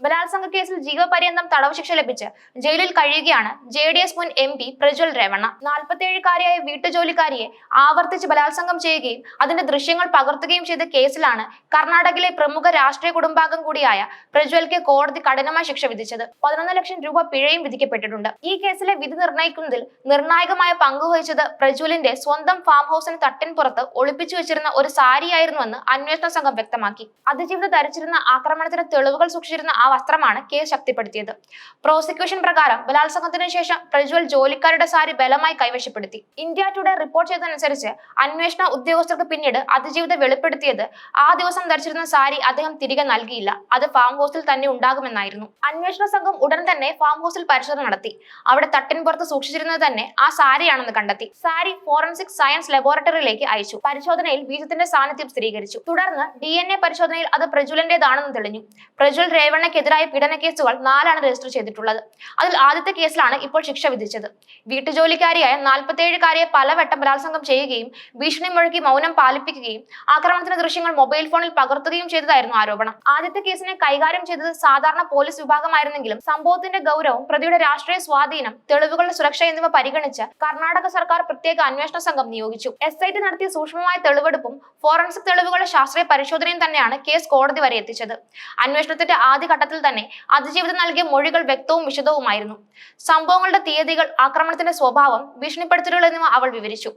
ബലാത്സംഗ കേസിൽ ജീവപര്യന്തം തടവ് ശിക്ഷ ലഭിച്ച് ജയിലിൽ കഴിയുകയാണ് JDS മുൻ MP പ്രജ്വൽ രേവണ്ണ. 47-കാരിയായ വീട്ടുജോലിക്കാരിയെ ആവർത്തിച്ച് ബലാത്സംഗം ചെയ്യുകയും അതിന്റെ ദൃശ്യങ്ങൾ പകർത്തുകയും ചെയ്ത കേസിലാണ് കർണാടകയിലെ പ്രമുഖ രാഷ്ട്രീയ കുടുംബാംഗം കൂടിയായ പ്രജ്വൽക്ക് കോടതി കഠിനമായ ശിക്ഷ വിധിച്ചത്. 11 ലക്ഷം രൂപ പിഴയും വിധിക്കപ്പെട്ടിട്ടുണ്ട്. ഈ കേസിലെ വിധി നിർണ്ണയിക്കുന്നതിൽ നിർണായകമായ പങ്കുവഹിച്ചത് പ്രജ്വലിന്റെ സ്വന്തം ഫാം ഹൗസിന് തട്ടിൻപുറത്ത് ഒളിപ്പിച്ചു വെച്ചിരുന്ന ഒരു സാരിയായിരുന്നുവെന്ന് അന്വേഷണ സംഘം വ്യക്തമാക്കി. അതിജീവിത ധരിച്ചിരുന്ന ആക്രമണത്തിന് തെളിവുകൾ സൂക്ഷിച്ചിരുന്ന ആ വസ്ത്രമാണ് കേസ് ശക്തിപ്പെടുത്തിയത്. പ്രോസിക്യൂഷൻ പ്രകാരം ബലാത്സംഗത്തിന് ശേഷം പ്രജ്വൽ ജോലിക്കാരുടെ സാരി ബലമായി കൈവശപ്പെടുത്തി. ഇന്ത്യ ടുഡേ റിപ്പോർട്ട് ചെയ്തതനുസരിച്ച് അന്വേഷണ ഉദ്യോഗസ്ഥർക്ക് പിന്നീട് അതിജീവിത വെളിപ്പെടുത്തിയത് ആ ദിവസം ധരിച്ചിരുന്ന സാരി അദ്ദേഹം തിരികെ നൽകിയില്ല, അത് ഫാം ഹൗസിൽ തന്നെ ഉണ്ടാകുമെന്നായിരുന്നു. അന്വേഷണ സംഘം ഉടൻ തന്നെ ഫാം ഹൗസിൽ പരിശോധന നടത്തി. അവിടെ തട്ടിൻപുറത്ത് സൂക്ഷിച്ചിരുന്നത് തന്നെ ആ സാരിയാണെന്ന് കണ്ടെത്തി. സാരി ഫോറൻസിക് സയൻസ് ലബോറട്ടറിയിലേക്ക് അയച്ചു. പരിശോധനയിൽ ബീജത്തിന്റെ സാന്നിധ്യം സ്ഥിരീകരിച്ചു. തുടർന്ന് DNA പരിശോധനയിൽ അത് പ്രജ്വലിന്റേതാണെന്ന് തെളിഞ്ഞു. പ്രജ്വൽ രേവണ്ണയ്ക്കെതിരായ പീഡന കേസുകൾ 4 രജിസ്റ്റർ ചെയ്തിട്ടുള്ളത്. അതിൽ ആദ്യത്തെ കേസിലാണ് ഇപ്പോൾ ശിക്ഷ വിധിച്ചത്. വീട്ടുജോലിക്കാരിയായ 47-കാരിയെ പലവട്ടം ബലാത്സംഗം ചെയ്യുകയും ഭീഷണി മുഴക്കി മൗനം പാലിപ്പിക്കുകയും ആക്രമണത്തിന്റെ ദൃശ്യങ്ങൾ മൊബൈൽ ഫോണിൽ പകർത്തുകയും ചെയ്തതായിരുന്നു ആരോപണം. ആദ്യത്തെ കേസിനെ കൈകാര്യം ചെയ്തത് സാധാരണ പോലീസ് വിഭാഗമായിരുന്നെങ്കിലും സംഭവത്തിന്റെ ഗൗരവം, പ്രതിയുടെ രാഷ്ട്രീയ സ്വാധീനം, തെളിവുകളുടെ സുരക്ഷ എന്നിവ പരിഗണിച്ച് കർണാടക സർക്കാർ പ്രത്യേക അന്വേഷണ സംഘം നിയോഗിച്ചു. SIT നടത്തിയ സൂക്ഷ്മമായ തെളിവെടുപ്പും ഫോറൻസിക് തെളിവുകളുടെ ശാസ്ത്രീയ പരിശോധനയും തന്നെയാണ് കേസ് കോടതി വരെ എത്തിച്ചത്. അന്വേഷണത്തിന്റെ ആദ്യഘട്ടത്തിൽ തന്നെ അതിജീവിതം നൽകിയ മൊഴികൾ വ്യക്തവും വിശദവുമായിരുന്നു. സംഭവങ്ങളുടെ തീയതികൾ, ആക്രമണത്തിന്റെ സ്വഭാവം, ഭീഷണിപ്പെടുത്തലുകൾ എന്നിവ അവൾ വിവരിച്ചു.